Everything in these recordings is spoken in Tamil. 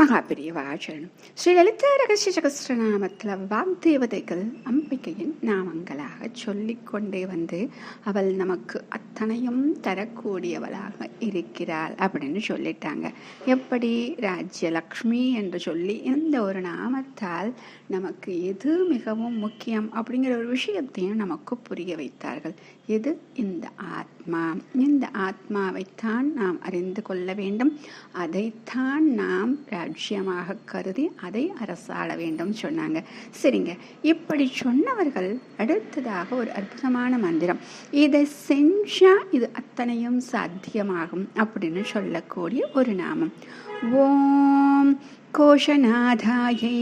மகாபிரியவாச்சரணம். ஸ்ரீ லலிதா ரகசிய சகஸ்ரநாமத்தில் வாக்தேவதைகள் அம்பிகையின் நாமங்களாக சொல்லிக்கொண்டே வந்து அவள் நமக்கு அத்தனையும் தரக்கூடியவளாக இருக்கிறாள் அப்படின்னு சொல்லிட்டாங்க. எப்படி ராஜ்யலக்ஷ்மி என்று சொல்லி இந்த ஒரு நாமத்தால் நமக்கு எது மிகவும் முக்கியம் அப்படிங்கிற ஒரு விஷயத்தையும் நமக்கு புரிய வைத்தார்கள். எது? இந்த ஆத்மா. இந்த ஆத்மாவைத்தான் நாம் அறிந்து கொள்ள வேண்டும். அதைத்தான் நாம் ராஜ்யமாக கருதி அதை அரசாள வேண்டும் சொன்னாங்க. சரிங்க, இப்படி சொன்னவர்கள் அடுத்ததாக ஒரு அற்புதமான மந்திரம், இதை செஞ்சா இது அத்தனையும் சாத்தியமாகும் அப்படின்னு சொல்லக்கூடிய ஒரு நாமம். ஓம் கோஷநாதாயை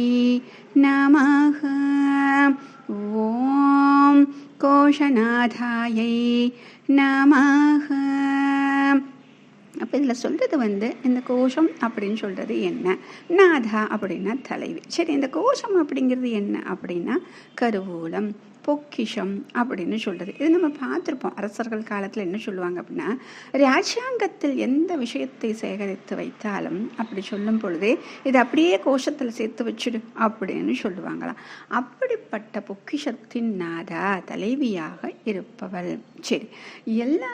நமஹ. ஓம் கோஷநாதாயை நமஹ. அப்போ இதில் சொல்கிறது இந்த கோஷம் அப்படின்னு சொல்கிறது என்ன? நாதா அப்படின்னா தலைவி. சரி, இந்த கோஷம் அப்படிங்கிறது என்ன அப்படின்னா கருவூலம், பொக்கிஷம் அப்படின்னு சொல்கிறது. இது நம்ம பார்த்துருப்போம். அரசர்கள் காலத்தில் என்ன சொல்லுவாங்க அப்படின்னா, ராஜாங்கத்தில் எந்த விஷயத்தை சேகரித்து வைத்தாலும் அப்படி சொல்லும் பொழுதே இது அப்படியே கோஷத்தில் சேர்த்து வச்சுடு அப்படின்னு சொல்லுவாங்களாம். அப்படிப்பட்ட பொக்கிஷத்தின் நாதா தலைவியாக இருப்பவள். சரி, எல்லா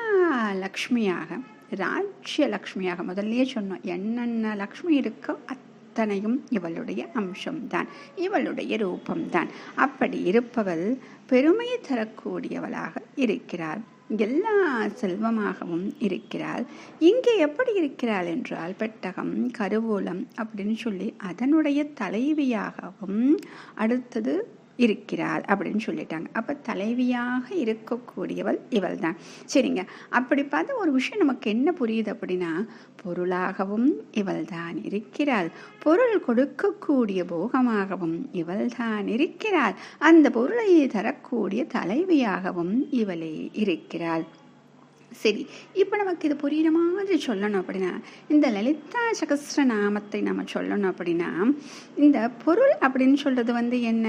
லக்ஷ்மியாக ராஜ்யலக்ஷ்மியாக முதல்லயே சொன்னோம். என்னென்ன லக்ஷ்மி இருக்கோ அத்தனையும் இவளுடைய அம்சம்தான், இவளுடைய ரூபம்தான். அப்படி இருப்பவள் பெருமை தரக்கூடியவளாக இருக்கிறாள். எல்லா செல்வமாகவும் இருக்கிறாள். இங்கே எப்படி இருக்கிறாள் என்றால் பெட்டகம், கருவூலம் அப்படின்னு சொல்லி அதனுடைய தலைவியாகவும் அடுத்தது இருக்கிறாள் அப்படின்னு சொல்லிட்டாங்க. அப்போ தலைவியாக இருக்கக்கூடியவள் இவள் தான். சரிங்க, அப்படி பார்த்து ஒரு விஷயம் நமக்கு என்ன புரியுது அப்படின்னா, பொருளாகவும் இவள் தான் இருக்கிறாள், பொருள் கொடுக்கக்கூடிய போகமாகவும் இவள் தான் இருக்கிறாள், அந்த பொருளை தரக்கூடிய தலைவியாகவும் இவளே இருக்கிறாள். சரி, இப்போ நமக்கு இது புரியுற மாதிரி சொல்லணும் அப்படின்னா, இந்த லலிதா சகஸ்ரநாமத்தை நம்ம சொல்லணும் அப்படின்னா, இந்த பொருள் அப்படின்னு சொல்கிறது என்ன?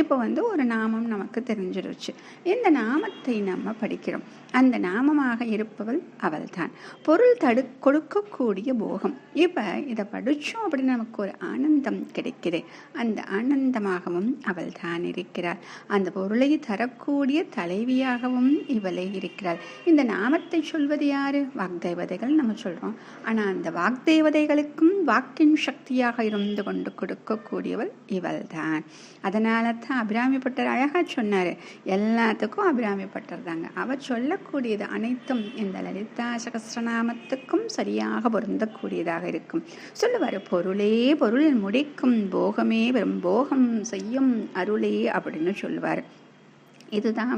இப்போ ஒரு நாமம் நமக்கு தெரிஞ்சிருச்சு. இந்த நாமத்தை நம்ம படிக்கிறோம். அந்த நாமமாக இருப்பவள் அவள் தான். பொருள் கொடுக்கக்கூடிய போகம். இப்போ இதை படித்தோம் அப்படின்னு நமக்கு ஒரு ஆனந்தம் கிடைக்குது. அந்த ஆனந்தமாகவும் அவள் தான் இருக்கிறாள். அந்த பொருளை தரக்கூடிய தலைவியாகவும் இவளே இருக்கிறாள். இந்த நாமத்தை சொல்வது யாரு? வாக்தேவதைகள் நம்ம சொல்கிறோம். ஆனால் அந்த வாக்தேவதைகளுக்கும் வாக்கின் சக்தியாக இருந்து கொண்டு கொடுக்கக்கூடியவள் இவள் தான். அதனால தான் அபிராமிப்பட்டர் அழகாக சொன்னார், எல்லாத்துக்கும் அபிராமிப்பட்டர் தாங்க. அவர் சொல்லக்கூடியது அனைத்தும் இந்த லலிதா சகஸ்ரநாமத்துக்கும் சரியாக பொருந்தக்கூடியதாக இருக்கும். சொல்லுவார், பொருளே பொருள் முடிக்கும், போகமே வெறும் போகம் செய்யும் அருளே அப்படின்னு சொல்லுவார். இதுதான்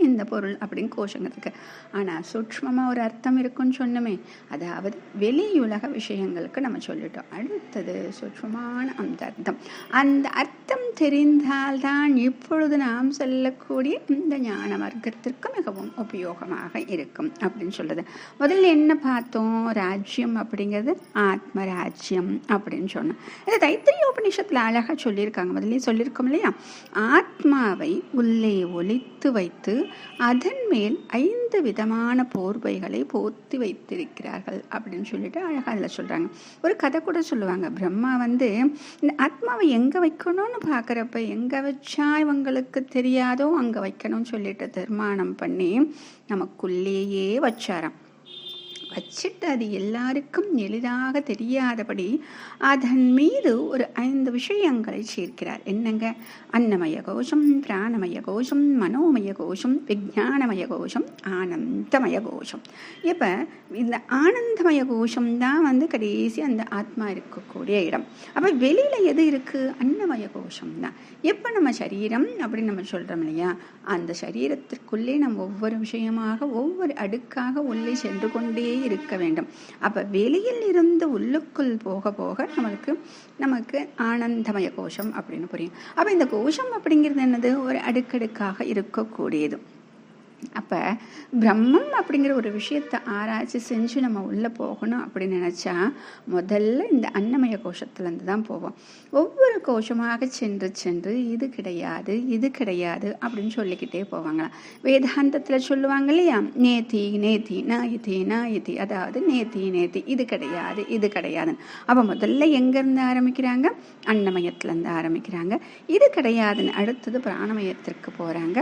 இந்த பொருள் அப்படின்னு கோஷங்கிறதுக்கு. ஆனால் சூட்சமாக ஒரு அர்த்தம் இருக்குன்னு சொன்னோமே, அதாவது வெளியுலக விஷயங்களுக்கு நம்ம சொல்லிட்டோம். அடுத்தது சூட்சமான அந்த அர்த்தம் தெரிந்தால்தான் இப்பொழுது நாம் சொல்லக்கூடிய இந்த ஞான வர்க்கத்திற்கு மிகவும் உபயோகமாக இருக்கும் அப்படின்னு சொல்லுது. முதல்ல என்ன பார்த்தோம்? ராஜ்யம் அப்படிங்கிறது ஆத்மராஜ்யம் அப்படின்னு சொன்னோம். இது தைத்திரிய உபநிஷத்தில் அழகாக சொல்லியிருக்காங்க. முதல்ல சொல்லியிருக்கோம் இல்லையா, ஆத்மாவை உள்ளே வைத்து அதன் மேல் 5 விதமான போர்வைகளை போர்த்தி வைத்திருக்கிறார்கள் அப்படின்னு சொல்லிட்டு அழகாக அதில் சொல்கிறாங்க. ஒரு கதை கூட சொல்லுவாங்க. பிரம்மா இந்த ஆத்மாவை எங்கே வைக்கணும்னு பார்க்குறப்ப எங்கே வச்சா இவங்களுக்கு தெரியாதோ அங்கே வைக்கணும்னு சொல்லிட்டு தீர்மானம் பண்ணி நமக்குள்ளேயே வச்சாராம். வச்சுட்டு அது எல்லாருக்கும் எளிதாக தெரியாதபடி அதன் மீது ஒரு 5 விஷயங்களை சேர்க்கிறார். என்னங்க? அன்னமய கோஷம், பிராணமய கோஷம், மனோமய கோஷம், விஞ்ஞானமய கோஷம், ஆனந்தமய கோஷம். இப்போ இந்த ஆனந்தமய கோஷம் தான் கடைசி அந்த ஆத்மா இருக்கக்கூடிய இடம். அப்போ வெளியில் எது இருக்குது? அன்னமய கோஷம் தான். எப்போ நம்ம சரீரம் அப்படின்னு நம்ம சொல்கிறோம் இல்லையா, அந்த சரீரத்திற்குள்ளே நம்ம ஒவ்வொரு விஷயமாக ஒவ்வொரு அடுக்காக உள்ளே சென்று கொண்டே இருக்க வேண்டும். அப்ப வெளியில் இருந்து உள்ளுக்குள் போக போக நமக்கு ஆனந்தமய கோஷம் அப்படின்னு புரியும். அப்ப இந்த கோஷம் அப்படிங்கிறது என்னது? ஒரு அடுக்கடுக்காக இருக்கக்கூடியது. அப்போ பிரம்மம் அப்படிங்கிற ஒரு விஷயத்தை ஆராய்ச்சி செஞ்சு நம்ம உள்ளே போகணும் அப்படின்னு நினச்சா முதல்ல இந்த அன்னமய கோஷத்துலேருந்து தான் போவோம். ஒவ்வொரு கோஷமாக சென்று சென்று இது கிடையாது இது கிடையாது அப்படின்னு சொல்லிக்கிட்டே போவாங்களாம். வேதாந்தத்தில் சொல்லுவாங்க இல்லையா, நேத்தி நேத்தி நாயத்தி நாயத்தி, அதாவது நேத்தி நேத்தி இது கிடையாது இது கிடையாதுன்னு. அப்போ முதல்ல எங்கேருந்து ஆரம்பிக்கிறாங்க? அன்னமயத்துலேருந்து ஆரம்பிக்கிறாங்க. இது கிடையாதுன்னு அடுத்தது பிராணமயத்திற்கு போகிறாங்க.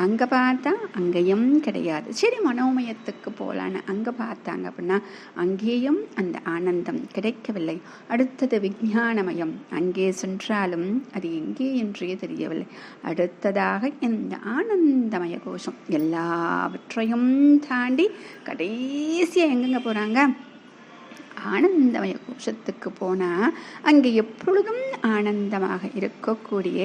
அங்கே பார்த்தா அங்கேயும் கிடையாது. சரி, மனோமயத்துக்கு போகலான்னு அங்கே பார்த்தாங்க அப்படின்னா அங்கேயும் அந்த ஆனந்தம் கிடைக்கவில்லை. அடுத்தது விஞ்ஞானமயம், அங்கே சென்றாலும் அது எங்கே என்றே தெரியவில்லை. அடுத்ததாக இந்த ஆனந்தமய கோஷம் எல்லாவற்றையும் தாண்டி கடைசியாக எங்கெங்க போகிறாங்க? ஆனந்தமய கோஷத்துக்கு போனால் அங்கே எப்பொழுதும் ஆனந்தமாக இருக்கக்கூடிய,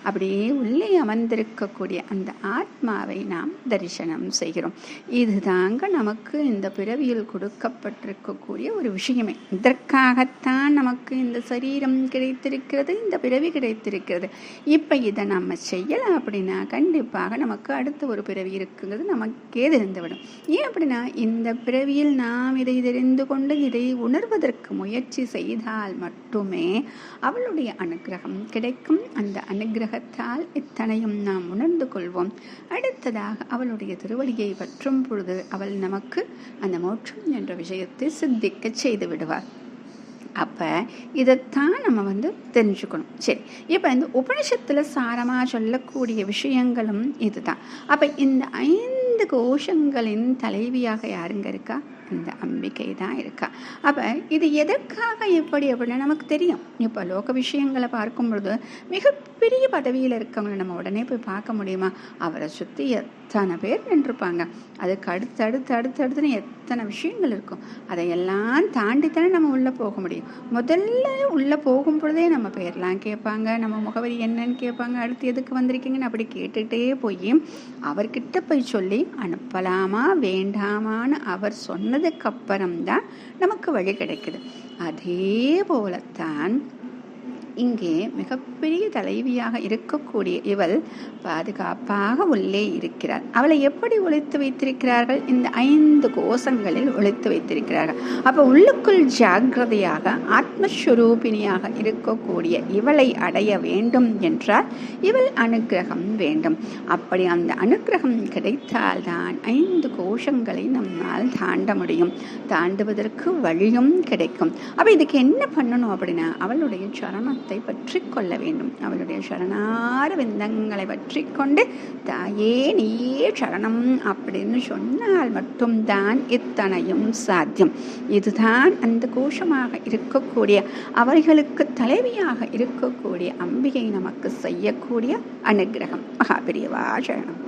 அப்படியே உள்ளே அமர்ந்திருக்கக்கூடிய அந்த ஆத்மாவை நாம் தரிசனம் செய்கிறோம். இதுதாங்க நமக்கு இந்த பிறவியில் கொடுக்கப்பட்டிருக்கக்கூடிய ஒரு விஷயமே. இதற்காகத்தான் நமக்கு இந்த சரீரம் கிடைத்திருக்கிறது, இந்த பிறவி கிடைத்திருக்கிறது. இப்போ இதை நம்ம செய்யலை அப்படின்னா கண்டிப்பாக நமக்கு அடுத்த ஒரு பிறவி இருக்குங்கிறது நமக்கே தெரிந்துவிடும். ஏன் அப்படின்னா இந்த பிறவியில் நாம் இதை தெரிந்து கொண்டு இதை உணர்வதற்கு முயற்சி செய்தால் மட்டுமே அவளுடைய அனுகிரகம் கிடைக்கும். அந்த அனுகிரகத்தால் இத்தனையும் நாம் உணர்ந்து கொள்வோம். அடுத்ததாக அவளுடைய திருவடியை பற்றும் பொழுது அவள் நமக்கு அந்த மோட்சம் என்ற விஷயத்தை சித்திக்க செய்து விடுவார். அப்போ இதைத்தான் நம்ம தெரிஞ்சுக்கணும். சரி, இப்போ இந்த உபனிஷத்தில் சாரமாக சொல்லக்கூடிய விஷயங்களும் இதுதான். அப்போ இந்த 5 கோஷங்களின் தலைவியாக யாருங்க இருக்கா? இந்த அம்பிகை தான் இருக்கா. அப்போ இது எதற்காக எப்படி அப்படின்னா நமக்கு தெரியும். இப்போ லோக விஷயங்களை பார்க்கும் பொழுது மிகப்பெரிய பதவியில் இருக்கவங்களை நம்ம உடனே போய் பார்க்க முடியுமா? அவரை சுற்றி எத்தனை பேர் நின்றுருப்பாங்க. அதுக்கு அடுத்தடுத்துன்னு எத்தனை விஷயங்கள் இருக்கும். அதையெல்லாம் தாண்டித்தானே நம்ம உள்ளே போக முடியும். முதல்ல உள்ளே போகும் பொழுதே நம்ம பேர்லாம் கேட்பாங்க, நம்ம முகவரி என்னன்னு கேட்பாங்க, அடுத்து எதுக்கு வந்திருக்கீங்கன்னு அப்படி கேட்டுகிட்டே போய் அவர்கிட்ட போய் சொல்லி அனுப்பலாமா வேண்டாமான்னு அவர் சொன்னதுக்கு அப்புறம்தான் நமக்கு வழி கிடைக்குது. அதே போலத்தான் இங்கே மிகப்பெரிய தலைவியாக இருக்கக்கூடிய இவள் பாதுகாப்பாக உள்ளே இருக்கிறார். அவளை எப்படி ஒளித்து வைத்திருக்கிறார்கள்? இந்த 5 கோஷங்களில் ஒளித்து வைத்திருக்கிறார்கள். அப்போ உள்ளுக்குள் ஜாக்கிரதையாக ஆத்மஸ்வரூபிணியாக இருக்கக்கூடிய இவளை அடைய வேண்டும் என்றால் இவள் அனுகிரகம் வேண்டும். அப்படி அந்த அனுகிரகம் கிடைத்தால்தான் 5 கோஷங்களை நம்மால் தாண்ட முடியும். தாண்டுவதற்கு வழியும் கிடைக்கும். அப்போ இதுக்கு என்ன பண்ணணும் அப்படின்னா அவளுடைய சரணத்தை பற்றி கொள்ள வேண்டும். அவளுடைய சரணார விந்தங்களை பற்றி கொண்டு தாயே நீயே சரணம் அப்படின்னு சொன்னால் மட்டும்தான் இத்தனையும் சாத்தியம். இதுதான் அந்த கோஷமாக இருக்கக்கூடிய அவர்களுக்கு தலைவியாக இருக்கக்கூடிய அம்பிகை நமக்கு செய்யக்கூடிய அனுகிரகம். மகாபெரியவா சரணம்.